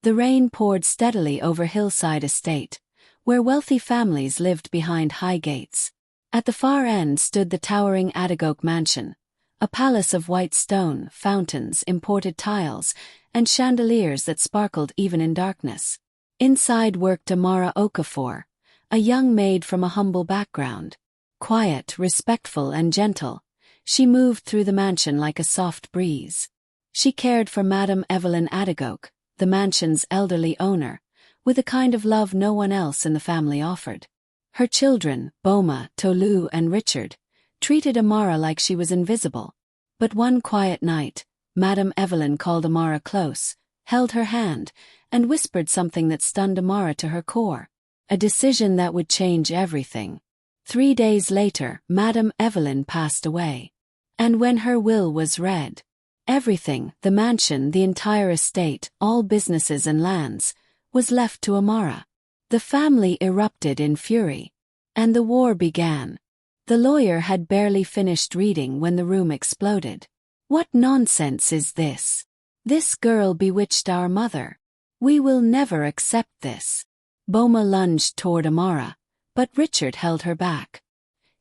The rain poured steadily over Hillside Estate, where wealthy families lived behind high gates. At the far end stood the towering Adagoke mansion, a palace of white stone, fountains, imported tiles, and chandeliers that sparkled even in darkness. Inside worked Amara Okafor, a young maid from a humble background. Quiet, respectful, and gentle, she moved through the mansion like a soft breeze. She cared for Madame Evelyn Adagoke, the mansion's elderly owner, with a kind of love no one else in the family offered. Her children, Boma, Tolu, and Richard, treated Amara like she was invisible. But one quiet night, Madame Evelyn called Amara close, held her hand, and whispered something that stunned Amara to her core. A decision that would change everything. 3 days later, Madame Evelyn passed away. And when her will was read, everything, the mansion, the entire estate, all businesses and lands, was left to Amara. The family erupted in fury. And the war began. The lawyer had barely finished reading when the room exploded. What nonsense is this? This girl bewitched our mother. We will never accept this. Boma lunged toward Amara, but Richard held her back.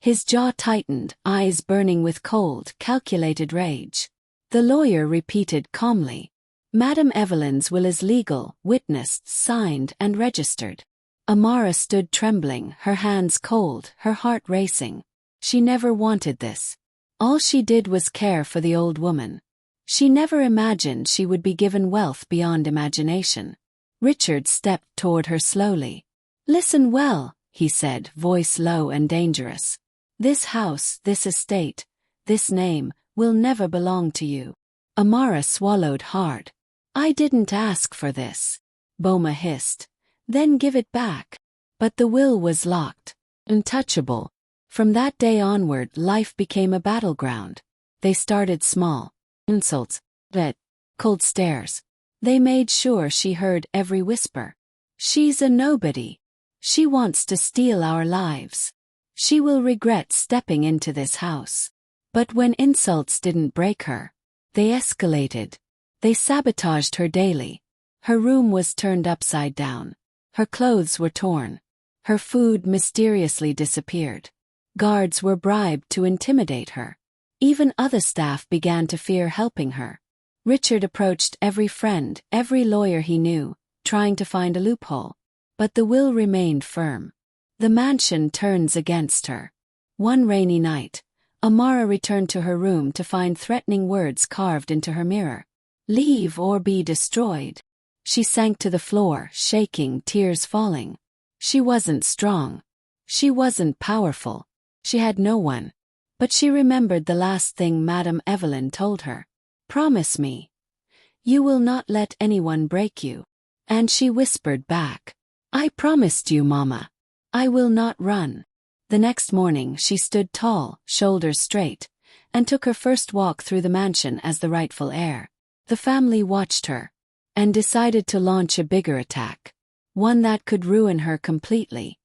His jaw tightened, eyes burning with cold, calculated rage. The lawyer repeated calmly, Madame Evelyn's will is legal, witnessed, signed, and registered. Amara stood trembling, her hands cold, her heart racing. She never wanted this. All she did was care for the old woman. She never imagined she would be given wealth beyond imagination. Richard stepped toward her slowly. Listen well, he said, voice low and dangerous. This house, this estate, this name, will never belong to you. Amara swallowed hard. I didn't ask for this. Boma hissed. Then give it back. But the will was locked. Untouchable. From that day onward, life became a battleground. They started small. Insults. Threat. Cold stares. They made sure she heard every whisper. She's a nobody. She wants to steal our lives. She will regret stepping into this house. But when insults didn't break her, they escalated. They sabotaged her daily. Her room was turned upside down. Her clothes were torn. Her food mysteriously disappeared. Guards were bribed to intimidate her. Even other staff began to fear helping her. Richard approached every friend, every lawyer he knew, trying to find a loophole. But the will remained firm. The mansion turns against her. One rainy night, Amara returned to her room to find threatening words carved into her mirror. Leave or be destroyed. She sank to the floor, shaking, tears falling. She wasn't strong. She wasn't powerful. She had no one. But she remembered the last thing Madame Evelyn told her. Promise me. You will not let anyone break you. And she whispered back. I promised you, Mama. I will not run. The next morning she stood tall, shoulders straight, and took her first walk through the mansion as the rightful heir. The family watched her, and decided to launch a bigger attack. One that could ruin her completely.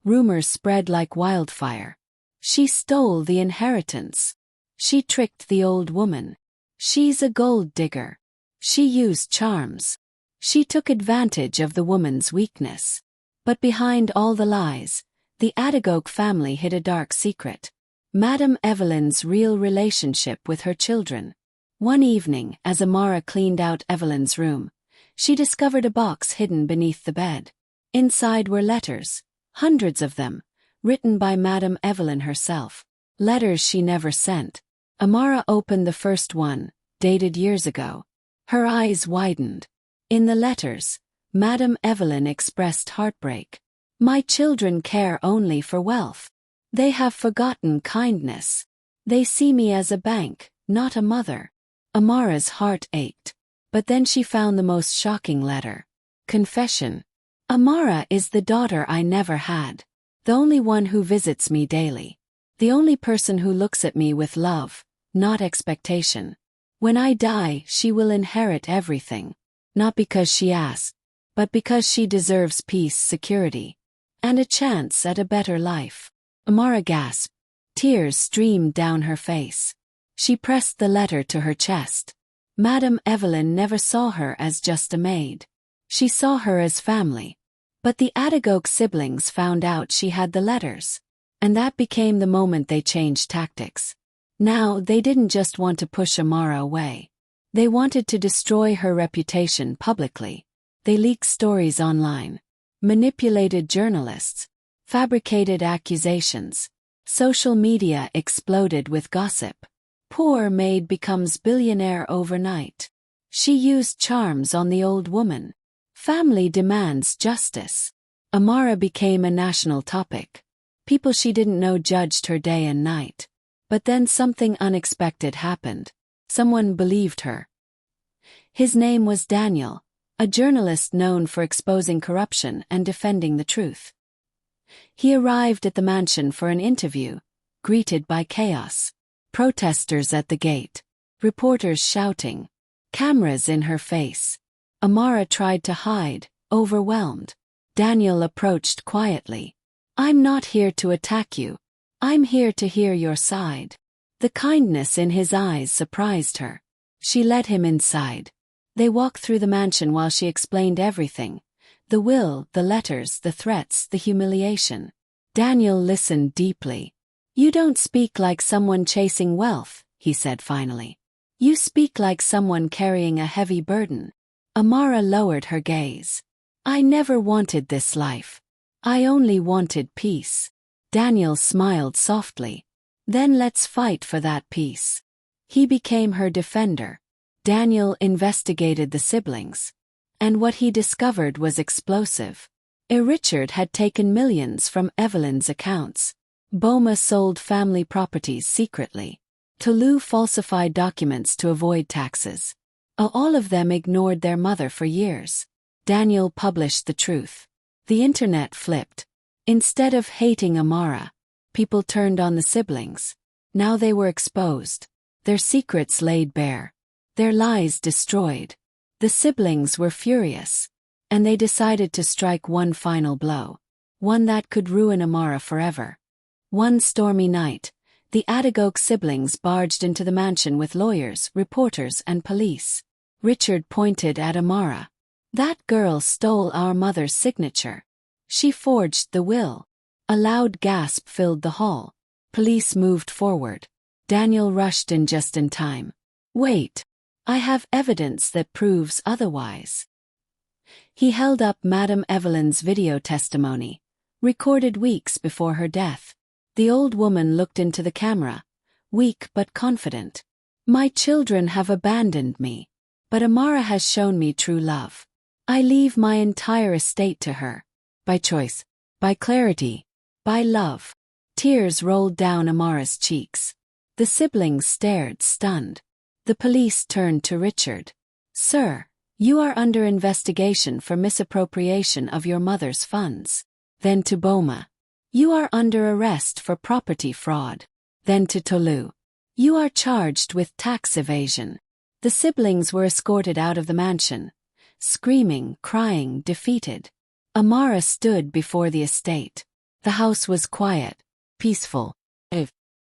Rumors spread like wildfire. She stole the inheritance. She tricked the old woman. She's a gold digger. She used charms. She took advantage of the woman's weakness. But behind all the lies, the Adagoke family hid a dark secret. Madame Evelyn's real relationship with her children. One evening, as Amara cleaned out Evelyn's room, she discovered a box hidden beneath the bed. Inside were letters, hundreds of them, written by Madame Evelyn herself. Letters she never sent. Amara opened the first one, dated years ago. Her eyes widened. In the letters, Madame Evelyn expressed heartbreak. My children care only for wealth. They have forgotten kindness. They see me as a bank, not a mother. Amara's heart ached. But then she found the most shocking letter. Confession. Amara is the daughter I never had. The only one who visits me daily. The only person who looks at me with love, not expectation. When I die, she will inherit everything. Not because she asked, but because she deserves peace, security, and a chance at a better life. Amara gasped. Tears streamed down her face. She pressed the letter to her chest. Madame Evelyn never saw her as just a maid. She saw her as family. But the Adagoke siblings found out she had the letters. And that became the moment they changed tactics. Now, they didn't just want to push Amara away. They wanted to destroy her reputation publicly. They leaked stories online, manipulated journalists, fabricated accusations. Social media exploded with gossip. Poor Maid becomes billionaire overnight. She used charms on the old woman. Family demands justice. Amara became a national topic. People she didn't know judged her day and night. But then something unexpected happened. Someone believed her. His name was Daniel, a journalist known for exposing corruption and defending the truth. He arrived at the mansion for an interview, greeted by chaos. Protesters at the gate. Reporters shouting. Cameras in her face. Amara tried to hide, overwhelmed. Daniel approached quietly. "I'm not here to attack you. I'm here to hear your side." The kindness in his eyes surprised her. She led him inside. They walked through the mansion while she explained everything. The will, the letters, the threats, the humiliation. Daniel listened deeply. "You don't speak like someone chasing wealth," he said finally. "You speak like someone carrying a heavy burden." Amara lowered her gaze. "I never wanted this life. I only wanted peace." Daniel smiled softly. "Then let's fight for that peace." He became her defender. Daniel investigated the siblings. And what he discovered was explosive. Richard had taken millions from Evelyn's accounts. Boma sold family properties secretly. Tolu falsified documents to avoid taxes. All of them ignored their mother for years. Daniel published the truth. The internet flipped. Instead of hating Amara, people turned on the siblings. Now they were exposed. Their secrets laid bare. Their lies destroyed. The siblings were furious. And they decided to strike one final blow. One that could ruin Amara forever. One stormy night, the Adagoke siblings barged into the mansion with lawyers, reporters, and police. Richard pointed at Amara. "That girl stole our mother's signature. She forged the will." A loud gasp filled the hall. Police moved forward. Daniel rushed in just in time. "Wait. I have evidence that proves otherwise." He held up Madame Evelyn's video testimony, recorded weeks before her death. The old woman looked into the camera, weak but confident. "My children have abandoned me. But Amara has shown me true love. I leave my entire estate to her. By choice, by clarity, by love." Tears rolled down Amara's cheeks. The siblings stared, stunned. The police turned to Richard. "Sir, you are under investigation for misappropriation of your mother's funds." Then to Boma. "You are under arrest for property fraud." Then to Tolu. "You are charged with tax evasion." The siblings were escorted out of the mansion, screaming, crying, defeated. Amara stood before the estate. The house was quiet, peaceful.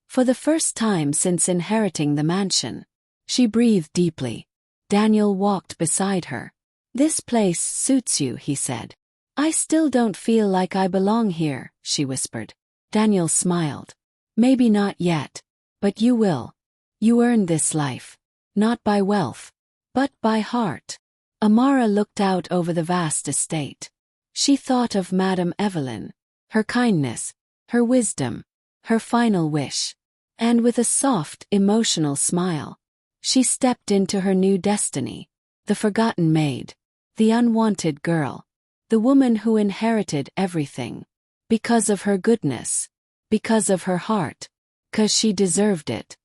For the first time since inheriting the mansion, she breathed deeply. Daniel walked beside her. "This place suits you," he said. "I still don't feel like I belong here," she whispered. Daniel smiled. "Maybe not yet. But you will. You earned this life. Not by wealth, but by heart." Amara looked out over the vast estate. She thought of Madame Evelyn, her kindness, her wisdom, her final wish. And with a soft, emotional smile, she stepped into her new destiny. The forgotten maid. The unwanted girl. The woman who inherited everything. Because of her goodness. Because of her heart. 'Cause she deserved it.